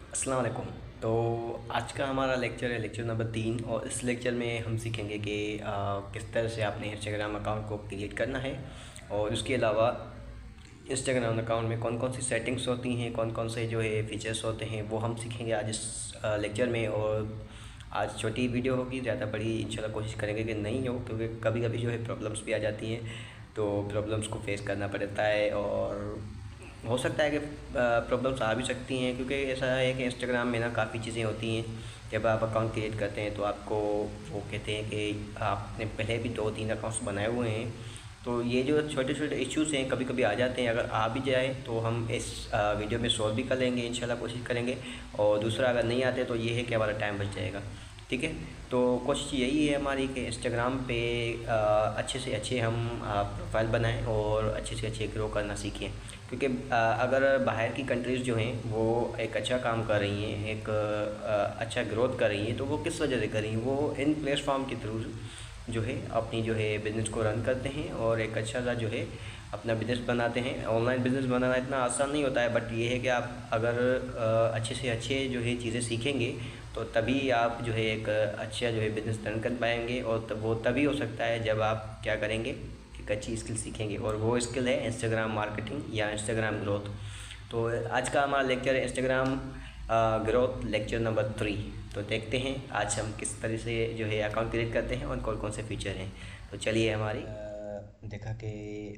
अस्सलाम वालेकुम। तो आज का हमारा लेक्चर है लेक्चर नंबर 3 और इस लेक्चर में हम सीखेंगे कि किस तरह से आपने इंस्टाग्राम अकाउंट को क्रिएट करना है और उसके अलावा इंस्टाग्राम अकाउंट में कौन कौन सी सेटिंग्स होती हैं, कौन कौन से जो है फीचर्स होते हैं, वो हम सीखेंगे आज इस लेक्चर में। और आज छोटी वीडियो होगी, ज़्यादा बड़ी इंशाल्लाह कोशिश करेंगे कि नहीं हो, क्योंकि कभी कभी जो है प्रॉब्लम्स भी आ जाती हैं, तो प्रॉब्लम्स को फेस करना पड़ता है। और हो सकता है कि प्रॉब्लम्स आ भी सकती हैं, क्योंकि ऐसा है कि इंस्टाग्राम में ना काफ़ी चीज़ें होती हैं। जब आप अकाउंट क्रिएट करते हैं तो आपको वो कहते हैं कि आपने पहले भी 2-3 अकाउंट्स बनाए हुए हैं, तो ये जो छोटे छोटे इश्यूज़ हैं कभी कभी आ जाते हैं। अगर आ भी जाए तो हम इस वीडियो में सॉल्व भी कर लेंगे, इंशाल्लाह कोशिश करेंगे। और दूसरा, अगर नहीं आते तो ये है कि हमारा टाइम बच जाएगा। ठीक है, तो कोशिश यही है हमारी कि इंस्टाग्राम पे अच्छे से अच्छे हम प्रोफाइल बनाएं और अच्छे से अच्छे ग्रो करना सीखें। क्योंकि अगर बाहर की कंट्रीज़ जो हैं वो एक अच्छा काम कर रही हैं, एक अच्छा ग्रोथ कर रही हैं, तो वो किस वजह से कर रही हैं? वो इन प्लेटफॉर्म के थ्रू जो है अपनी जो है बिज़नेस को रन करते हैं और एक अच्छा सा जो है अपना बिज़नेस बनाते हैं। ऑनलाइन बिज़नेस बनाना इतना आसान नहीं होता है, बट ये है कि आप अगर अच्छे से अच्छे जो है चीज़ें सीखेंगे तो तभी आप जो है एक अच्छा जो है बिज़नेस रन कर पाएंगे। और तब वो तभी हो सकता है जब आप क्या करेंगे, एक अच्छी स्किल सीखेंगे, और वो स्किल है इंस्टाग्राम मार्केटिंग या इंस्टाग्राम ग्रोथ। तो आज का हमारा लेक्चर है इंस्टाग्राम ग्रोथ लेक्चर नंबर 3। तो देखते हैं आज हम किस तरह से जो है अकाउंट क्रिएट करते हैं और कौन कौन से फीचर हैं। तो चलिए हमारी देखा कि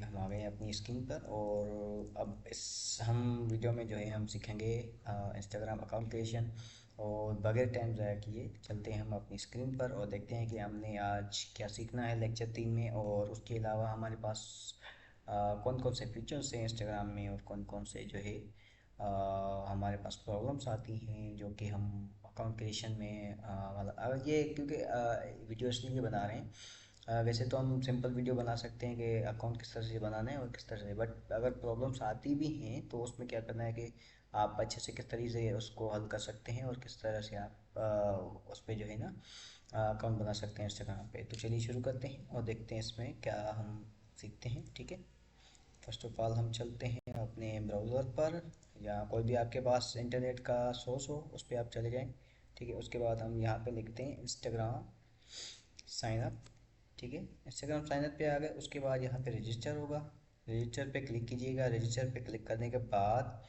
हम आ गए अपनी स्क्रीन पर, और अब इस हम वीडियो में जो है हम सीखेंगे इंस्टाग्राम अकाउंट क्रिएशन। और बगैर टाइम ज़ाया किए चलते हैं हम अपनी स्क्रीन पर और देखते हैं कि हमने आज क्या सीखना है लेक्चर 3 में। और उसके अलावा हमारे पास कौन कौन से फीचर्स हैं इंस्टाग्राम में और कौन कौन से जो है हमारे पास प्रॉब्लम्स आती हैं जो कि हम अकाउंट क्रिएशन में मतलब ये क्योंकि वीडियो इसलिए बना रहे हैं। वैसे तो हम सिंपल वीडियो बना सकते हैं कि अकाउंट किस तरह से बनाना है और किस तरह से, बट अगर प्रॉब्लम्स आती भी हैं तो उसमें क्या करना है कि आप अच्छे से किस तरीके से उसको हल कर सकते हैं और किस तरह से आप उस पर जो है ना अकाउंट बना सकते हैं इंस्टाग्राम पे। तो चलिए शुरू करते हैं और देखते हैं इसमें क्या हम सीखते हैं। ठीक है, फर्स्ट ऑफ ऑल हम चलते हैं अपने ब्राउज़र पर, या कोई भी आपके पास इंटरनेट का सोर्स हो उस पर आप चले जाएं। ठीक है, उसके बाद हम यहाँ पे लिखते हैं इंस्टाग्राम साइन अप। ठीक है, इंस्टाग्राम साइन अप पे आ गए, उसके बाद यहाँ पे रजिस्टर होगा, रजिस्टर पे क्लिक कीजिएगा। रजिस्टर पे क्लिक करने के बाद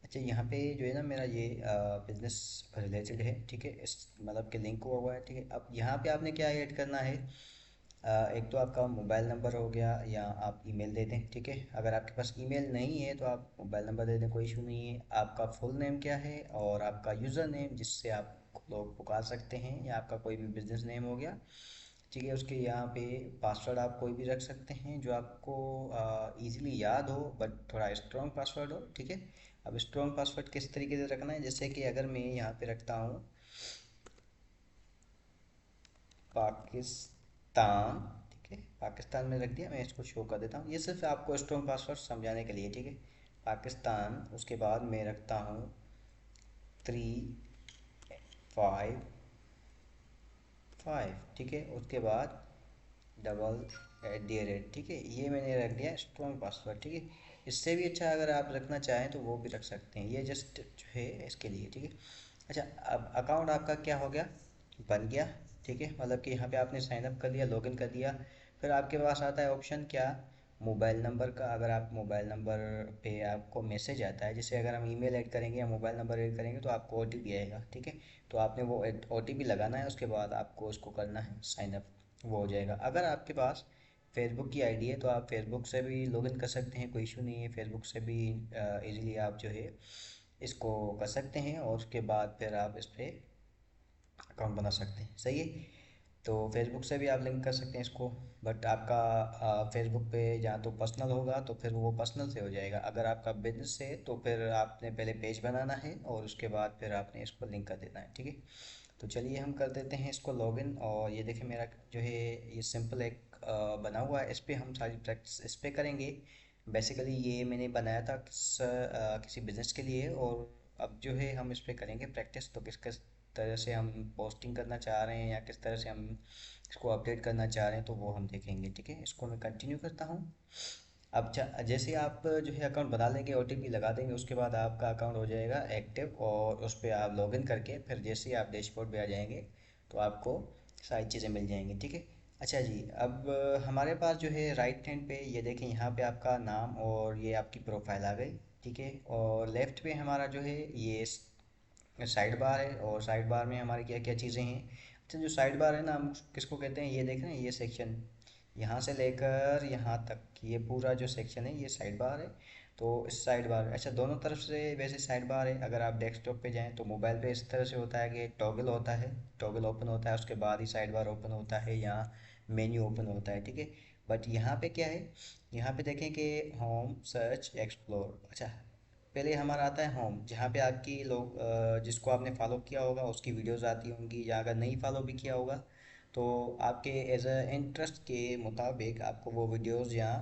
अच्छा यहाँ पे जो है ना मेरा ये बिज़नेस रिलेटेड है। ठीक है, इस मतलब के लिंक हुआ हुआ है। ठीक है, अब यहाँ पे आपने क्या ऐड करना है, एक तो आपका मोबाइल नंबर हो गया या आप ईमेल दे दें। ठीक है, अगर आपके पास ईमेल नहीं है तो आप मोबाइल नंबर दे दें, कोई इशू नहीं है। आपका फुल नेम क्या है और आपका यूज़र नेम जिससे आप लोग पुकार सकते हैं, या आपका कोई भी बिजनेस नेम हो गया। ठीक है, उसके यहाँ पे पासवर्ड आप कोई भी रख सकते हैं जो आपको इजीली याद हो, बट थोड़ा स्ट्रॉन्ग पासवर्ड हो। ठीक है, अब स्ट्रॉन्ग पासवर्ड किस तरीके से रखना है, जैसे कि अगर मैं यहाँ पे रखता हूँ पाकिस्तान। ठीक है, पाकिस्तान में रख दिया, मैं इसको शो कर देता हूँ, ये सिर्फ आपको स्ट्रॉन्ग पासवर्ड समझाने के लिए। ठीक है, पाकिस्तान, उसके बाद मैं रखता हूँ 355। ठीक है, उसके बाद @। ठीक है, ये मैंने रख दिया स्ट्रॉन्ग पासवर्ड। ठीक है, इससे भी अच्छा अगर आप रखना चाहें तो वो भी रख सकते हैं, ये जस्ट जो है इसके लिए। ठीक है, अच्छा अब अकाउंट आपका क्या हो गया, बन गया। ठीक है, मतलब कि यहाँ पे आपने साइन अप कर लिया, लॉगिन कर दिया। फिर आपके पास आता है ऑप्शन क्या, मोबाइल नंबर का। अगर आप मोबाइल नंबर पे आपको मैसेज आता है, जैसे अगर हम ईमेल ऐड करेंगे या मोबाइल नंबर ऐड करेंगे तो आपको ओटीपी आएगा। ठीक है, तो आपने वो ओटीपी लगाना है, उसके बाद आपको उसको करना है साइन अप, वो हो जाएगा। अगर आपके पास फेसबुक की आईडी है तो आप फेसबुक से भी लॉगिन कर सकते हैं, कोई इशू नहीं है। फेसबुक से भी इजीली आप जो है इसको कर सकते हैं, और उसके बाद फिर आप इस पर अकाउंट बना सकते हैं। सही है, तो फेसबुक से भी आप लिंक कर सकते हैं इसको, बट आपका फेसबुक पे जहाँ तो पर्सनल होगा तो फिर वो पर्सनल से हो जाएगा। अगर आपका बिजनेस है तो फिर आपने पहले पेज बनाना है और उसके बाद फिर आपने इसको लिंक कर देना है। ठीक है, तो चलिए हम कर देते हैं इसको लॉगिन। और ये देखिए मेरा जो है ये सिंपल एक बना हुआ है, इस पर हम सारी प्रैक्टिस इस पर करेंगे। बेसिकली ये मैंने बनाया था किसी बिज़नेस के लिए, और अब जो है हम इस पर करेंगे प्रैक्टिस। तो किस किस तरह से हम पोस्टिंग करना चाह रहे हैं या किस तरह से हम इसको अपडेट करना चाह रहे हैं तो वो हम देखेंगे। ठीक है, इसको मैं कंटिन्यू करता हूँ। अब जैसे आप जो है अकाउंट बना लेंगे, ओटीपी लगा देंगे, उसके बाद आपका अकाउंट हो जाएगा एक्टिव और उस पर आप लॉगिन करके फिर जैसे ही आप डैशबोर्ड पे आ जाएंगे तो आपको सारी चीज़ें मिल जाएंगी, ठीक है। अच्छा जी, अब हमारे पास जो है राइट हैंड पे ये देखें, यहाँ पे आपका नाम और ये आपकी प्रोफाइल आ गई, ठीक है। और लेफ्ट पे हमारा जो है ये साइड बार है, और साइड बार में हमारी क्या क्या चीज़ें हैं। अच्छा, जो साइड बार है ना, हम किसको कहते हैं, ये देख रहे हैं ये सेक्शन, यहाँ से लेकर यहाँ तक ये पूरा जो सेक्शन है ये साइड बार है। तो इस साइड बार, अच्छा दोनों तरफ से वैसे साइड बार है। अगर आप डेस्कटॉप पे जाएं तो मोबाइल पे इस तरह से होता है कि टॉगल होता है, टॉगल ओपन होता है, उसके बाद ही साइड बार ओपन होता है या मेन्यू ओपन होता है, ठीक है। बट यहाँ पे क्या है, यहाँ पे देखें कि होम, सर्च, एक्सप्लोर। अच्छा, पहले हमारा आता है होम, जहाँ पे आपकी लोग जिसको आपने फॉलो किया होगा उसकी वीडियोस आती होंगी, या अगर नहीं फॉलो भी किया होगा तो आपके एज अ इंटरेस्ट के मुताबिक आपको वो वीडियोस या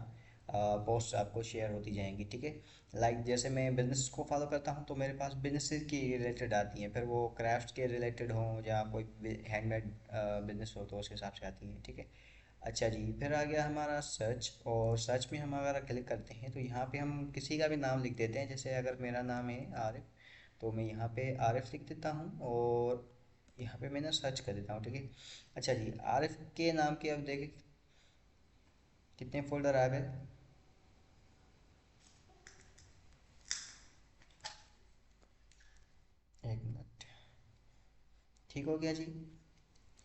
पोस्ट आपको शेयर होती जाएंगी, ठीक है। लाइक जैसे मैं बिजनेस को फॉलो करता हूँ तो मेरे पास बिजनेस की रिलेटेड आती हैं, फिर वो क्राफ्ट के रिलेटेड हों या कोई हैंडमेड बिजनेस हो तो उस हिसाब से आती हैं, ठीक है। अच्छा जी, फिर आ गया हमारा सर्च, और सर्च में हम अगर क्लिक करते हैं तो यहाँ पे हम किसी का भी नाम लिख देते हैं। जैसे अगर मेरा नाम है आरिफ, तो मैं यहाँ पे आरिफ लिख देता हूँ और यहाँ पे मैं ना सर्च कर देता हूँ, ठीक है। अच्छा जी, आरिफ के नाम के अब देखें कितने फोल्डर आ गए। एक मिनट, ठीक हो गया जी।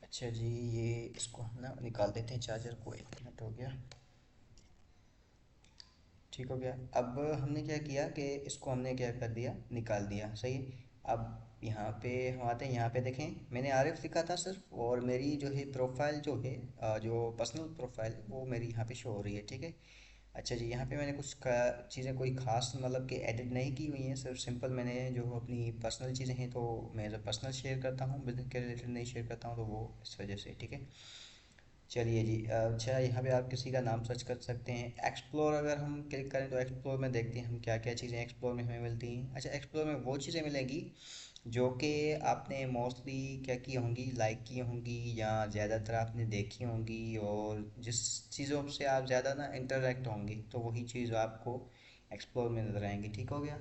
अच्छा जी, ये इसको हम ना निकाल देते हैं चार्जर को, एक मिनट हो गया, ठीक हो गया। अब हमने क्या किया कि इसको हमने क्या कर दिया, निकाल दिया, सही है। अब यहाँ पे हम आते हैं, यहाँ पे देखें मैंने आरिफ लिखा था सिर्फ, और मेरी जो है प्रोफाइल जो है जो पर्सनल प्रोफाइल है वो मेरी यहाँ पे शो हो रही है, ठीक है। अच्छा जी, यहाँ पे मैंने कुछ चीज़ें कोई ख़ास मतलब कि एडिट नहीं की हुई हैं, सिर्फ सिंपल मैंने जो अपनी पर्सनल चीज़ें हैं तो मैं जब पर्सनल शेयर करता हूँ, बिजनेस के रिलेटेड नहीं शेयर करता हूँ, तो वो इस वजह से, ठीक है। चलिए जी, अच्छा यहाँ पे आप किसी का नाम सर्च कर सकते हैं। एक्सप्लोर अगर हम क्लिक करें तो एक्सप्लोर में देखते हैं हम क्या क्या चीज़ें एक्सप्लोर में हमें मिलती हैं। अच्छा, एक्सप्लोर में वो चीज़ें मिलेंगी जो कि आपने मोस्टली क्या की होंगी, लाइक की होंगी या ज़्यादातर आपने देखी होंगी, और जिस चीज़ों से आप ज़्यादा ना इंटरेक्ट होंगे तो वही चीज़ आपको एक्सप्लोर में नज़र आएंगी, ठीक हो गया।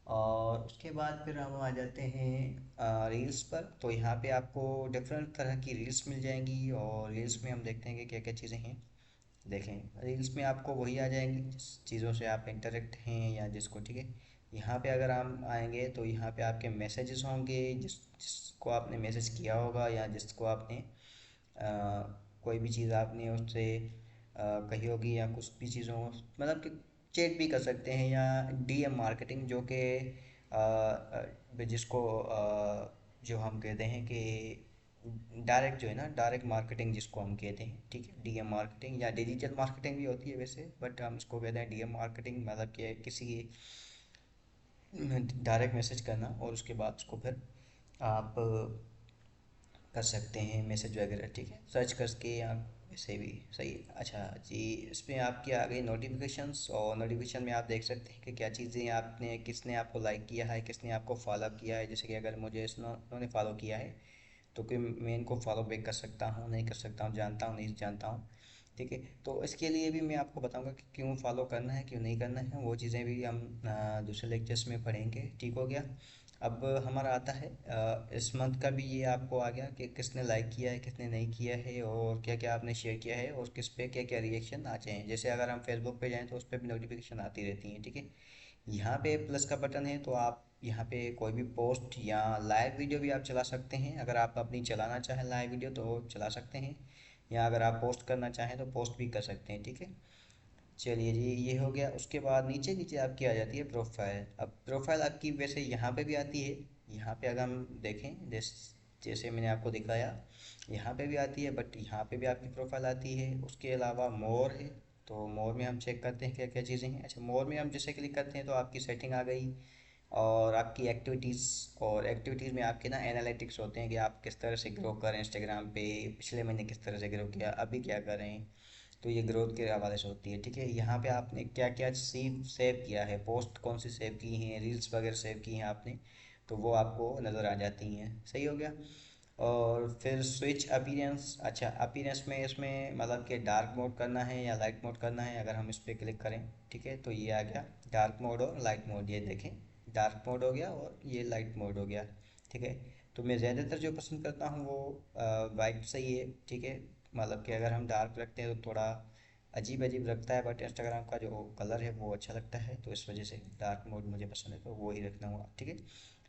और उसके बाद फिर हम आ जाते हैं रील्स पर। तो यहाँ पे आपको डिफरेंट तरह की रील्स मिल जाएंगी, और रील्स में हम देखते हैं कि क्या क्या चीज़ें हैं। देखें, रील्स में आपको वही आ जाएंगी जिस चीज़ों से आप इंटरेक्ट हैं या जिसको, ठीक है। यहाँ पे अगर हम आएंगे तो यहाँ पे आपके मैसेजेस होंगे, जिसको आपने मैसेज किया होगा या जिसको आपने कोई भी चीज़ आपने उससे कही होगी, या कुछ भी चीज़ों मतलब कि चैट भी कर सकते हैं, या डीएम मार्केटिंग जो कि जिसको जो हम कहते हैं कि डायरेक्ट जो है ना, डायरेक्ट मार्केटिंग जिसको हम कहते हैं, ठीक है। डीएम मार्केटिंग या डिजिटल मार्केटिंग भी होती है वैसे, बट हम इसको कहते हैं डीएम मार्केटिंग, मतलब कि किसी डायरेक्ट मैसेज करना और उसके बाद उसको फिर आप कर सकते हैं मैसेज वगैरह, ठीक है, सर्च करके या वैसे भी सही है। अच्छा जी, इसमें आपकी आ गई नोटिफिकेशंस, और नोटिफिकेशन में आप देख सकते हैं कि क्या चीज़ें आपने, किसने आपको लाइक किया है, किसने आपको फॉलो किया है। जैसे कि अगर मुझे इन्होंने फॉलो किया है तो कि मैं इनको फॉलो बैक कर सकता हूँ, नहीं कर सकता हूँ, जानता हूँ नहीं जानता हूँ, ठीक है। तो इसके लिए भी मैं आपको बताऊंगा कि क्यों फॉलो करना है क्यों नहीं करना है, वो चीज़ें भी हम दूसरे लेक्चर्स में पढ़ेंगे, ठीक हो गया। अब हमारा आता है इस मंथ का भी ये आपको आ गया कि किसने लाइक किया है किसने नहीं किया है, और क्या क्या आपने शेयर किया है, और किस पे क्या क्या रिएक्शन आ जाए हैं। जैसे अगर हम फेसबुक पे जाएँ तो उस पर भी नोटिफिकेशन आती रहती हैं, ठीक है। यहाँ पे प्लस का बटन है, तो आप यहाँ पे कोई भी पोस्ट या लाइव वीडियो भी आप चला सकते हैं। अगर आप अपनी चलाना चाहें लाइव वीडियो तो चला सकते हैं, या अगर आप पोस्ट करना चाहें तो पोस्ट भी कर सकते हैं, ठीक है। चलिए जी, ये हो गया। उसके बाद नीचे नीचे आपकी आ जाती है प्रोफाइल। अब प्रोफाइल आपकी वैसे यहाँ पे भी आती है, यहाँ पे अगर हम देखें जैसे मैंने आपको दिखाया, यहाँ पे भी आती है, बट यहाँ पे भी आपकी प्रोफाइल आती है। उसके अलावा मोर है, तो मोर में हम चेक करते हैं क्या क्या चीज़ें हैं। अच्छा, मोर में हम जैसे क्लिक करते हैं तो आपकी सेटिंग आ गई, और आपकी एक्टिविटीज़, और एक्टिविटीज़ में आपके ना एनालिटिक्स होते हैं कि आप किस तरह से ग्रो करें इंस्टाग्राम पे, पिछले महीने किस तरह से ग्रो किया, अभी क्या करें, तो ये ग्रोथ के हवाले से होती है, ठीक है। यहाँ पे आपने क्या क्या सेव किया है, पोस्ट कौन सी सेव की हैं, रील्स वगैरह सेव की हैं आपने, तो वो आपको नज़र आ जाती हैं, सही हो गया। और फिर स्विच अपीयरेंस। अच्छा, अपीयरेंस में इसमें मतलब कि डार्क मोड करना है या लाइट मोड करना है। अगर हम इस पर क्लिक करें, ठीक है, तो ये आ गया डार्क मोड और लाइट मोड। ये देखें, डार्क मोड हो गया और ये लाइट मोड हो गया, ठीक है। तो मैं ज़्यादातर जो पसंद करता हूँ वो वाइट सही है, ठीक है। मतलब कि अगर हम डार्क रखते हैं तो थोड़ा अजीब अजीब लगता है, बट इंस्टाग्राम का जो कलर है वो अच्छा लगता है, तो इस वजह से डार्क मोड मुझे पसंद है, तो वो ही रखना हुआ, ठीक है।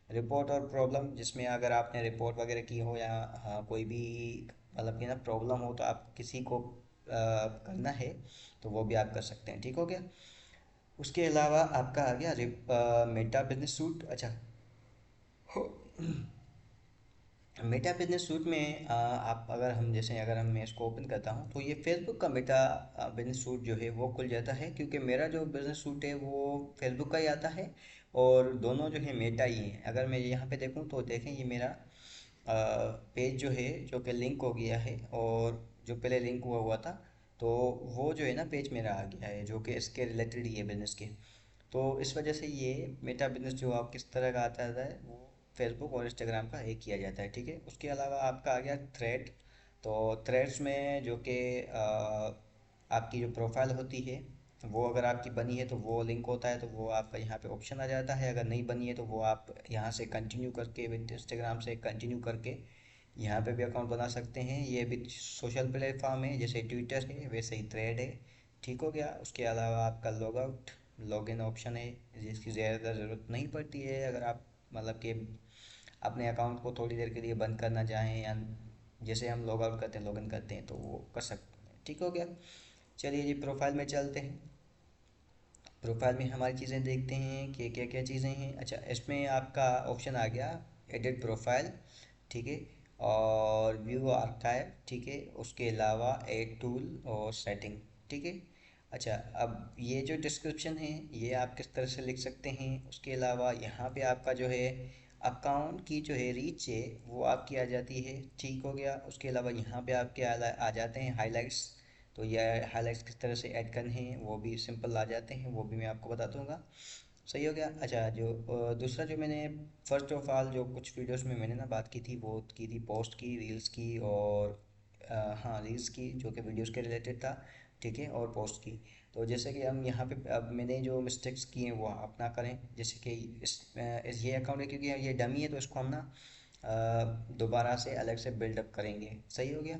रिपोर्ट और प्रॉब्लम, जिसमें अगर आपने रिपोर्ट वगैरह की हो या कोई भी मतलब कि ना प्रॉब्लम हो तो आप किसी को करना है तो वो भी आप कर सकते हैं, ठीक हो गया। उसके अलावा आपका आ गया मेटा बिजनेस सूट। अच्छा, मेटा बिजनेस सूट में आप अगर हम जैसे अगर हम मैं इसको ओपन करता हूँ तो ये फेसबुक का मेटा बिजनेस सूट जो है वो खुल जाता है, क्योंकि मेरा जो बिजनेस सूट है वो फेसबुक का ही आता है और दोनों जो है मेटा ही हैं। अगर मैं यहाँ पे देखूँ तो देखें, ये मेरा पेज जो है जो कि लिंक हो गया है, और जो पहले लिंक हुआ हुआ था तो वो जो है ना पेज मेरा आ गया है जो कि इसके रिलेटेड ही है बिजनेस के। तो इस वजह से ये मेटा बिजनेस जो आप किस तरह का आता है वो फेसबुक और इंस्टाग्राम का एक किया जाता है, ठीक है। उसके अलावा आपका आ गया थ्रेड। तो थ्रेड्स में जो कि आपकी जो प्रोफाइल होती है वो अगर आपकी बनी है तो वो लिंक होता है, तो वो आपका यहाँ पे ऑप्शन आ जाता है। अगर नहीं बनी है तो वो आप यहाँ से कंटिन्यू करके विद इंस्टाग्राम से कंटिन्यू करके यहाँ पे भी अकाउंट बना सकते हैं। ये भी सोशल प्लेटफॉर्म है, जैसे ट्विटर है वैसे ही थ्रेड है, ठीक हो गया। उसके अलावा आपका लॉग आउट लॉगिन ऑप्शन है, जिसकी ज़्यादा ज़रूरत नहीं पड़ती है। अगर आप मतलब कि अपने अकाउंट को थोड़ी देर के लिए बंद करना चाहें या जैसे हम लॉग आउट करते हैं लॉगिन करते हैं तो वो कर सकते हैं, ठीक हो गया। चलिए जी, प्रोफाइल में चलते हैं। प्रोफाइल में हमारी चीज़ें देखते हैं कि क्या क्या चीज़ें हैं। अच्छा, इसमें आपका ऑप्शन आ गया एडिट प्रोफाइल, ठीक है, और व्यू आर्काइव, ठीक है। उसके अलावा एड टूल और सेटिंग, ठीक है। अच्छा, अब ये जो डिस्क्रिप्शन है ये आप किस तरह से लिख सकते हैं। उसके अलावा यहाँ पे आपका जो है अकाउंट की जो है रीच है वो आपकी आ जाती है, ठीक हो गया। उसके अलावा यहाँ पे आपके आ जाते हैं हाइलाइट्स। तो ये हाइलाइट्स किस तरह से ऐड करने हैं वो भी सिंपल आ जाते हैं, वो भी मैं आपको बता दूंगा, सही हो गया। अच्छा, जो दूसरा जो मैंने फर्स्ट ऑफ ऑल जो कुछ वीडियोस में मैंने ना बात की थी वो की थी पोस्ट की, रील्स की, और हाँ रील्स की जो कि वीडियोस के रिलेटेड था, ठीक है, और पोस्ट की। तो जैसे कि हम यहाँ पे अब मैंने जो मिस्टेक्स की हैं वो आप ना करें। जैसे कि ये अकाउंट है क्योंकि ये डमी है तो इसको हम ना दोबारा से अलग से बिल्डअप करेंगे, सही हो गया।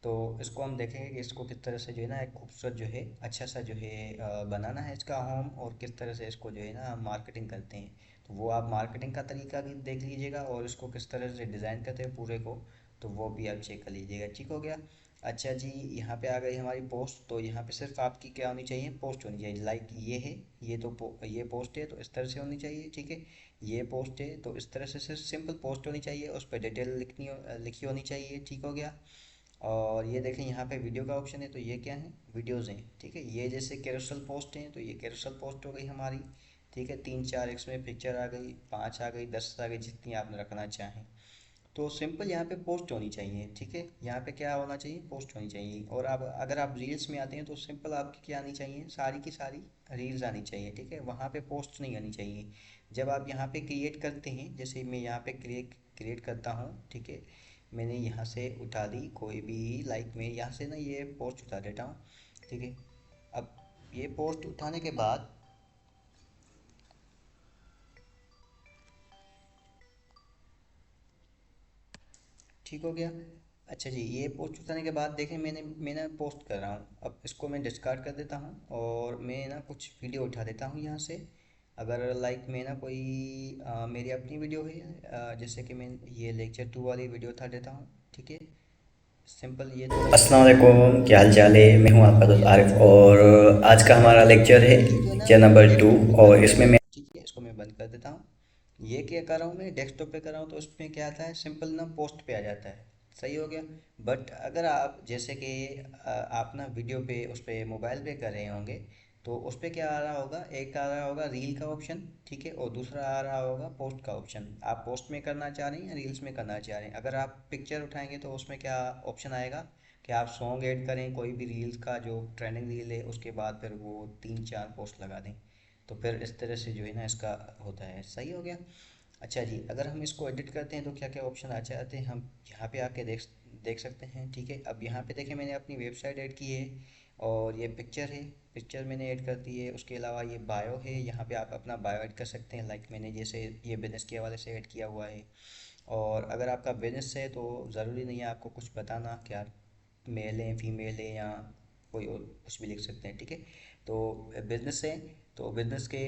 तो इसको हम देखेंगे कि इसको किस तरह से जो है ना एक खूबसूरत जो है अच्छा सा जो है बनाना है इसका होम, और किस तरह से इसको जो है ना मार्केटिंग करते हैं। तो वो आप मार्केटिंग का तरीका भी देख लीजिएगा और इसको किस तरह से डिज़ाइन करते हैं पूरे को, तो वो भी आप चेक कर लीजिएगा, ठीक हो गया। अच्छा जी, यहाँ पे आ गई हमारी पोस्ट। तो यहाँ पे सिर्फ आपकी क्या होनी चाहिए, पोस्ट होनी चाहिए। लाइक ये है, ये तो ये पोस्ट है तो इस तरह से होनी चाहिए, ठीक है। ये पोस्ट है तो इस तरह से सिर्फ सिंपल पोस्ट होनी चाहिए, उस पर डिटेल लिखी होनी चाहिए, ठीक हो गया। और ये देखें यहाँ पे वीडियो का ऑप्शन है, तो ये क्या है, वीडियोज़ हैं, ठीक है। ये जैसे कैरोसल पोस्ट हैं तो ये कैरोसल पोस्ट हो गई हमारी, ठीक है। 3 4 इसमें पिक्चर आ गई, 5 आ गई, 10 आ गई, जितनी आपने रखना चाहें। तो सिंपल यहाँ पे पोस्ट होनी चाहिए, ठीक है। यहाँ पे क्या होना चाहिए, पोस्ट होनी चाहिए। और अब अगर आप रील्स में आते हैं तो सिंपल आपकी क्या आनी चाहिए, सारी की सारी रील्स आनी चाहिए, ठीक है। वहाँ पे पोस्ट नहीं आनी चाहिए। जब आप यहाँ पे क्रिएट करते हैं, जैसे मैं यहाँ पे क्रिएट क्रिएट करता हूँ, ठीक है, मैंने यहाँ से उठा दी कोई भी, लाइक मैं यहाँ से ना ये पोस्ट उठा देता हूँ, ठीक है। अब ये पोस्ट उठाने के बाद, ठीक हो गया। अच्छा जी, ये पोस्ट उठाने के बाद देखें मैं ना पोस्ट कर रहा हूँ। अब इसको मैं डिस्कार्ड कर देता हूँ और मैं ना कुछ वीडियो उठा देता हूँ यहाँ से। अगर लाइक मैं ना कोई मेरी अपनी वीडियो है, जैसे कि मैं ये लेक्चर 2 वाली वीडियो उठा देता हूँ, ठीक है। सिंपल ये थोड़ा सा अस्सलाम वालेकुम, क्या हाल चाल है। मैं हूं आपका दोस्त ये थोड़ा आरिफ सा मैंने और आज का हमारा लेक्चर है ये जो है ना लेक्चर नंबर ये 2। थोड़ा मैं और बंद कर इसमें देता मैं हूँ, ठीक है, इसको मैं बंद कर देता हूँ। ये क्या कर रहा हूँ मैं डेस्कटॉप पे कर रहा हूँ तो उसमें क्या आता है, सिंपल ना पोस्ट पे आ जाता है, सही हो गया। बट अगर आप जैसे कि आप ना वीडियो पे उस पे मोबाइल पे कर रहे होंगे तो उस पे क्या आ रहा होगा, एक आ रहा होगा रील का ऑप्शन, ठीक है, और दूसरा आ रहा होगा पोस्ट का ऑप्शन। आप पोस्ट में करना चाह रहे हैं या रील्स में करना चाह रहे हैं। अगर आप पिक्चर उठाएंगे तो उसमें क्या ऑप्शन आएगा कि आप सॉन्ग ऐड करें, कोई भी रील्स का जो ट्रेंडिंग रील है उसके बाद फिर वो 3 4 पोस्ट लगा दें। तो फिर इस तरह से जो है ना इसका होता है, सही हो गया। अच्छा जी, अगर हम इसको एडिट करते हैं तो क्या क्या ऑप्शन आ जाते हैं, हम यहाँ पे आके देख देख सकते हैं। ठीक है, अब यहाँ पे देखें मैंने अपनी वेबसाइट ऐड की है और ये पिक्चर है, पिक्चर मैंने ऐड कर दी है। उसके अलावा ये बायो है, यहाँ पे आप अपना बायो ऐड कर सकते हैं, लाइक मैंने जैसे ये बिज़नेस के हवाले से ऐड किया हुआ है। और अगर आपका बिज़नेस है तो ज़रूरी नहीं है आपको कुछ बताना कि आप मेल हैं फीमेल है या कोई और कुछ भी लिख सकते हैं। ठीक है, तो बिज़नेस है तो बिज़नेस के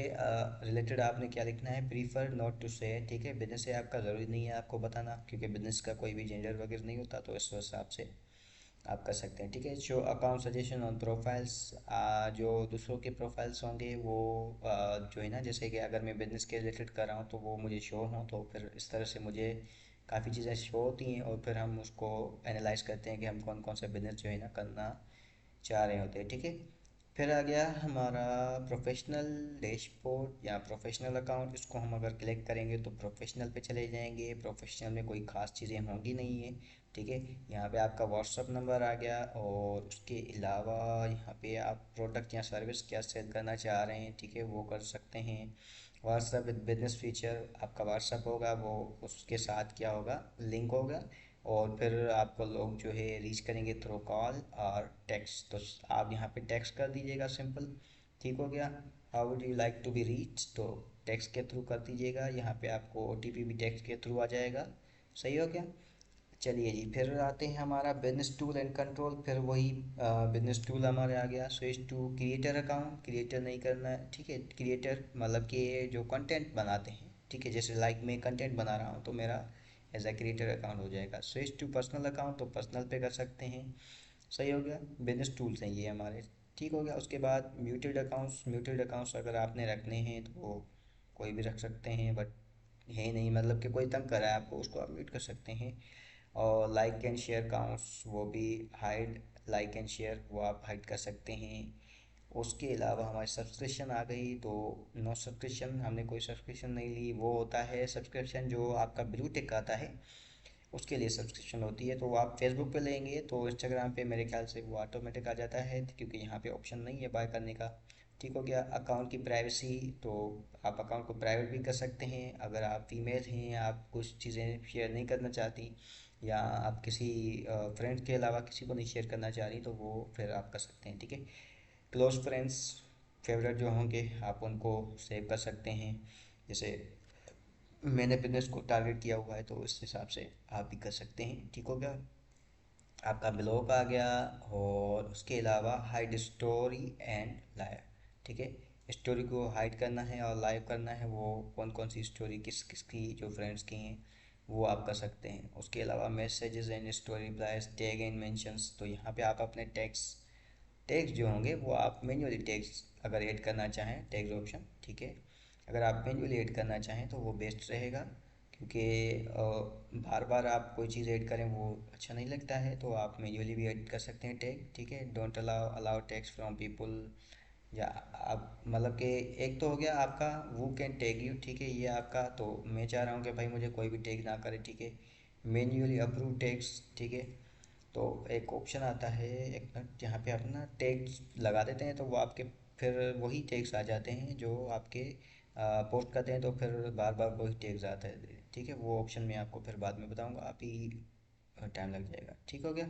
रिलेटेड आपने क्या लिखना है, प्रीफर नॉट टू से। ठीक है, बिज़नेस है आपका, ज़रूरी नहीं है आपको बताना क्योंकि बिज़नेस का कोई भी जेंडर वगैरह नहीं होता, तो इस हिसाब से आप कर सकते हैं। ठीक है, show account suggestion on profiles, जो दूसरों के प्रोफाइल्स होंगे वो जो है ना, जैसे कि अगर मैं बिज़नेस के रिलेटेड कर रहा हूँ तो वो मुझे शो हों, तो फिर इस तरह से मुझे काफ़ी चीज़ें शो होती हैं और फिर हम उसको एनालाइज करते हैं कि हम कौन कौन सा बिज़नेस जो है ना करना चाह रहे होते हैं। ठीक है, फिर आ गया हमारा प्रोफेशनल डैशबोर्ड या प्रोफेशनल अकाउंट। इसको हम अगर क्लिक करेंगे तो प्रोफेशनल पे चले जाएंगे। प्रोफेशनल में कोई ख़ास चीज़ें होंगी नहीं है। ठीक है, यहाँ पे आपका व्हाट्सअप नंबर आ गया और उसके अलावा यहाँ पे आप प्रोडक्ट या सर्विस क्या सेल करना चाह रहे हैं, ठीक है, वो कर सकते हैं। व्हाट्सअप विद बिजनेस फीचर, आपका व्हाट्सअप होगा वो उसके साथ क्या होगा, लिंक होगा और फिर आपको लोग जो है रीच करेंगे थ्रू कॉल और टेक्स्ट। तो आप यहाँ पे टेक्स्ट कर दीजिएगा सिंपल, ठीक हो गया। How would you like to be reach, तो टेक्स्ट के थ्रू कर दीजिएगा। यहाँ पे आपको ओटीपी भी टेक्स्ट के थ्रू आ जाएगा। सही हो गया। चलिए जी, फिर आते हैं हमारा बिजनेस टूल एंड कंट्रोल। फिर वही बिजनेस टूल हमारे आ गया, switch to creator account. Creator नहीं करना है, ठीक है, क्रिएटर मतलब कि जो कंटेंट बनाते हैं, ठीक है, जैसे लाइक मैं कंटेंट बना रहा हूँ तो मेरा एज अ क्रिएटर अकाउंट हो जाएगा। स्विच टू पर्सनल अकाउंट, तो पर्सनल पे कर सकते हैं। सही हो गया, बिजनेस टूल्स हैं ये हमारे। ठीक हो गया। उसके बाद म्यूटेड अकाउंट्स, म्यूटेड अकाउंट्स अगर आपने रखने हैं तो वो कोई भी रख सकते हैं, बट है नहीं, मतलब कि कोई तंग कर रहा है आपको, उसको आप म्यूट कर सकते हैं। और लाइक एंड शेयर काउंट्स वो भी हाइड, लाइक एंड शेयर वो आप हाइड कर सकते हैं। उसके अलावा हमारी सब्सक्रिप्शन आ गई, तो नो सब्सक्रिप्शन, हमने कोई सब्सक्रिप्शन नहीं ली। वो होता है सब्सक्रिप्शन जो आपका ब्लू टिक आता है, उसके लिए सब्सक्रिप्शन होती है। तो वो आप फेसबुक पे लेंगे तो इंस्टाग्राम पे मेरे ख्याल से वो ऑटोमेटिक आ जाता है क्योंकि यहाँ पे ऑप्शन नहीं है बाय करने का। ठीक हो गया। अकाउंट की प्राइवेसी, तो आप अकाउंट को प्राइवेट भी कर सकते हैं। अगर आप फीमेल हैं, आप कुछ चीज़ें शेयर नहीं करना चाहती या आप किसी फ्रेंड के अलावा किसी को नहीं शेयर करना चाह रही तो वो फिर आप कर सकते हैं। ठीक है, क्लोज फ्रेंड्स, फेवरेट जो होंगे आप उनको सेव कर सकते हैं। जैसे मैंने बिजनेस को टारगेट किया हुआ है तो इस हिसाब से आप भी कर सकते हैं। ठीक हो गया। आपका ब्लॉग आ गया और उसके अलावा हाइड स्टोरी एंड लाइव। ठीक है, स्टोरी को हाइड करना है और लाइव करना है, वो कौन कौन सी स्टोरी किस किस की जो फ्रेंड्स की हैं वो आप कर सकते हैं। उसके अलावा messages and story replies, tag and mentions, तो यहाँ पे आप अपने टैग्स टैग्स जो होंगे वो आप मैन्युअली टैग्स अगर ऐड करना चाहें, टैग्स ऑप्शन, ठीक है, अगर आप मैन्युअली ऐड करना चाहें तो वो बेस्ट रहेगा क्योंकि बार बार आप कोई चीज़ ऐड करें वो अच्छा नहीं लगता है। तो आप मैन्युअली भी ऐड कर सकते हैं टैग। ठीक है, don't allow allow tags from people, या आप मतलब कि एक तो हो गया आपका वो कैन टैग यू, ठीक है, ये आपका, तो मैं चाह रहा हूँ कि भाई मुझे कोई भी टैग ना करे। ठीक है, मैन्युअली अप्रूव टैग्स। ठीक है, तो एक ऑप्शन आता है एक मिनट, यहाँ पे आप ना टैग्स लगा देते हैं तो वो आपके फिर वही टैग्स आ जाते हैं जो आपके पोस्ट करते हैं, तो फिर बार बार वही टैग्स आता है। ठीक है, वो ऑप्शन मैं आपको फिर बाद में बताऊंगा, आप ही टाइम लग जाएगा। ठीक हो गया।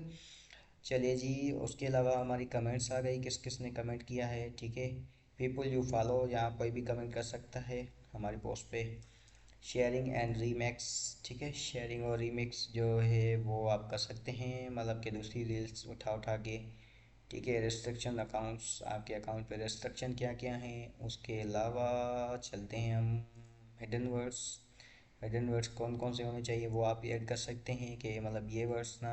चलिए जी, उसके अलावा हमारी कमेंट्स आ गई, किस किस ने कमेंट किया है। ठीक है, पीपल यू फॉलो, यहाँ कोई भी कमेंट कर सकता है हमारी पोस्ट पे। शेयरिंग एंड रीमेक्स, ठीक है, शेयरिंग और रीमिक्स जो है वो आप कर सकते हैं, मतलब कि दूसरी रील्स उठा उठा के। ठीक है, रिस्ट्रिक्शन अकाउंट्स, आपके अकाउंट पे रिस्ट्रिक्शन क्या क्या हैं। उसके अलावा चलते हैं हम हिडन वर्ड्स। हिडन वर्ड्स कौन कौन से होने चाहिए वो आप ऐड कर सकते हैं कि मतलब ये वर्ड्स ना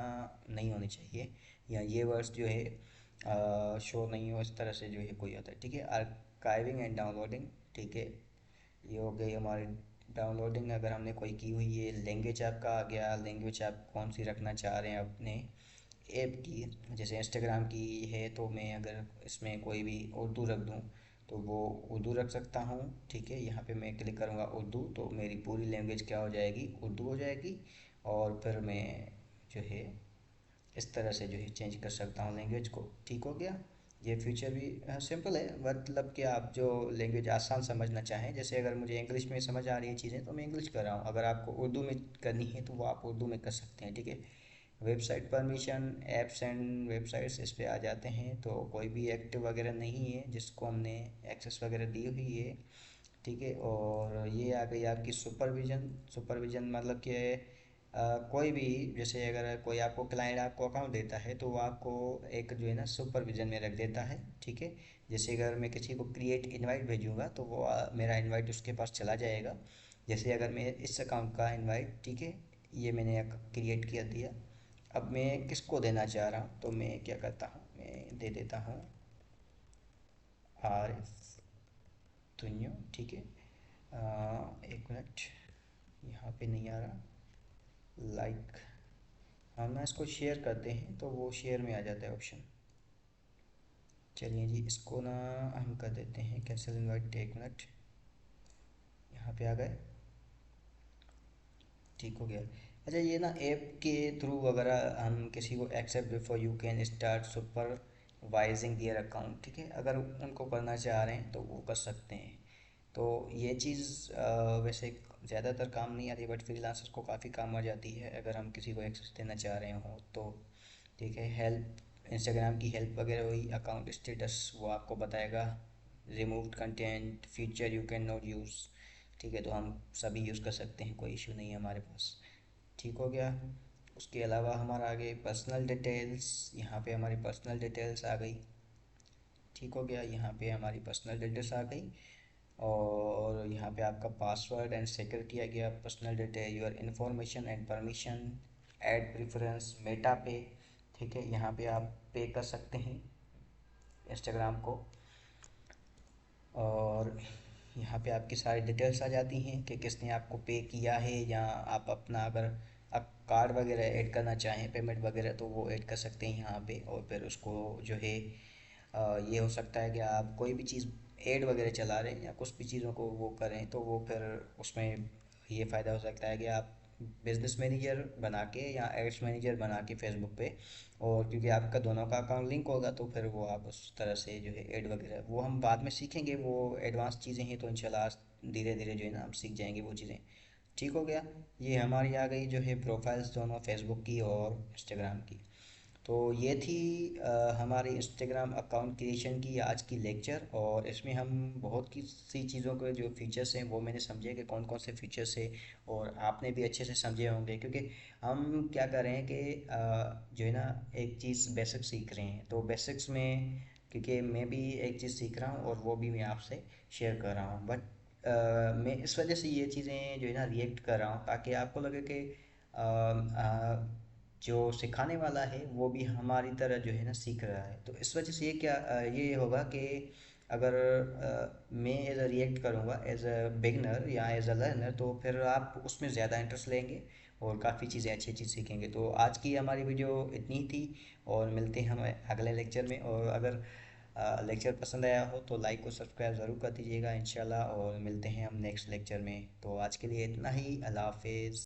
नहीं होने चाहिए, या ये वर्ड्स जो है शो नहीं हो, इस तरह से जो है कोई होता है। ठीक है, आर्काइविंग एंड डाउनलोडिंग, ठीक है, ये हो गई हमारी डाउनलोडिंग अगर हमने कोई की हुई है। लैंग्वेज आपका आ गया, लैंग्वेज आप कौन सी रखना चाह रहे हैं अपने ऐप की। जैसे इंस्टाग्राम की है तो मैं अगर इसमें कोई भी उर्दू रख दूँ तो वो उर्दू रख सकता हूँ। ठीक है, यहाँ पे मैं क्लिक करूँगा उर्दू तो मेरी पूरी लैंग्वेज क्या हो जाएगी, उर्दू हो जाएगी। और फिर मैं जो है इस तरह से जो है चेंज कर सकता हूँ लैंग्वेज को। ठीक हो गया। ये फीचर भी सिंपल है, मतलब कि आप जो लैंग्वेज आसान समझना चाहें, जैसे अगर मुझे इंग्लिश में समझ आ रही है चीज़ें तो मैं इंग्लिश कर रहा हूँ, अगर आपको उर्दू में करनी है तो वो आप उर्दू में कर सकते हैं, ठीक है। Website permission, apps and websites, इस पे आ जाते हैं तो कोई भी एक्टिव वगैरह नहीं है जिसको हमने एक्सेस वगैरह दी हुई है, ठीक है। और ये आ गई आपकी सुपरविज़न। सुपरविज़न मतलब कि कोई भी, जैसे अगर कोई आपको क्लाइंट आपको अकाउंट देता है तो वो आपको एक जो है ना सुपरविज़न में रख देता है, ठीक है। जैसे अगर मैं किसी को क्रिएट इनवाइट भेजूँगा तो वो मेरा इनवाइट उसके पास चला जाएगा। जैसे अगर मैं इस अकाउंट का इनवाइट, ठीक है, ये मैंने क्रिएट कर दिया। अब मैं किसको देना चाह रहा हूँ तो मैं क्या करता हूँ, मैं दे देता हूँ आरिफ तुन्यो, ठीक है। एक मिनट, यहाँ पे नहीं आ रहा लाइक, हम ना इसको शेयर करते हैं तो वो शेयर में आ जाता है ऑप्शन। चलिए जी, इसको ना हम कर देते हैं कैंसिल इनवाइट, एक मिनट, यहाँ पे आ गए, ठीक हो गया। अच्छा, ये ना ऐप के थ्रू अगर हम किसी को accept before you can start supervising their account, ठीक है, अगर उनको करना चाह रहे हैं तो वो कर सकते हैं। तो ये चीज़ वैसे ज़्यादातर काम नहीं आती बट फ्रीलांसर को काफ़ी काम आ जाती है अगर हम किसी को एक्सेस देना चाह रहे हों तो, ठीक है। हेल्प, इंस्टाग्राम की हेल्प वगैरह हुई, अकाउंट स्टेटस वो आपको बताएगा, removed content, feature you can not use, ठीक है, तो हम सभी यूज़ कर सकते हैं, कोई इशू नहीं है हमारे पास, ठीक हो गया। उसके अलावा हमारा आगे पर्सनल डिटेल्स, यहाँ पे हमारी पर्सनल डिटेल्स आ गई, ठीक हो गया, यहाँ पे हमारी पर्सनल डिटेल्स आ गई। और यहाँ पे आपका पासवर्ड एंड सिक्योरिटी आ गया, personal detail, your information and permission, add preference, Meta पे, ठीक है, यहाँ पे आप पे कर सकते हैं इंस्टाग्राम को। और यहाँ पे आपकी सारी डिटेल्स आ जाती हैं कि किसने आपको पे किया है, या आप अपना अगर आप कार्ड वगैरह ऐड करना चाहें, पेमेंट वगैरह, तो वो ऐड कर सकते हैं यहाँ पे। और फिर उसको जो है ये हो सकता है कि आप कोई भी चीज़ ऐड वगैरह चला रहे हैं या कुछ भी चीज़ों को वो करें तो वो फिर उसमें ये फ़ायदा हो सकता है कि आप बिजनेस मैनेजर बना के या एड्स मैनेजर बना के फेसबुक पे, और क्योंकि आपका दोनों का अकाउंट लिंक होगा तो फिर वो आप उस तरह से जो है ऐड वगैरह, वो हम बाद में सीखेंगे, वो एडवांस चीज़ें हैं तो इंशाल्लाह धीरे धीरे जो है ना हम सीख जाएंगे वो चीज़ें, ठीक हो गया। ये हमारी आ गई जो है प्रोफाइल्स दोनों फेसबुक की और इंस्टाग्राम की। तो ये थी हमारी इंस्टाग्राम अकाउंट क्रिएशन की आज की लेक्चर, और इसमें हम बहुत की सी चीज़ों के जो फीचर्स हैं वो मैंने समझे कि कौन कौन से फीचर्स है, और आपने भी अच्छे से समझे होंगे, क्योंकि हम क्या कर रहे हैं कि जो है ना एक चीज़ बेसिक सीख रहे हैं, तो बेसिक्स में क्योंकि मैं भी एक चीज़ सीख रहा हूँ और वो भी मैं आपसे शेयर कर रहा हूँ, बट मैं इस वजह से ये चीज़ें जो है ना रिएक्ट कर रहा हूँ ताकि आपको लगे कि जो सिखाने वाला है वो भी हमारी तरह जो है ना सीख रहा है। तो इस वजह से ये क्या ये होगा कि अगर मैं एज अ रिएक्ट करूँगा एज अ बिगनर या एज अ लर्नर तो फिर आप उसमें ज़्यादा इंटरेस्ट लेंगे और काफ़ी चीज़ें अच्छी अच्छी सीखेंगे। तो आज की हमारी वीडियो इतनी ही थी, और मिलते हैं हम अगले लेक्चर में। और अगर लेक्चर पसंद आया हो तो लाइक और सब्सक्राइब ज़रूर कर दीजिएगा इंशाल्लाह, और मिलते हैं हम नेक्स्ट लेक्चर में। तो आज के लिए इतना ही, अल्लाह हाफिज़।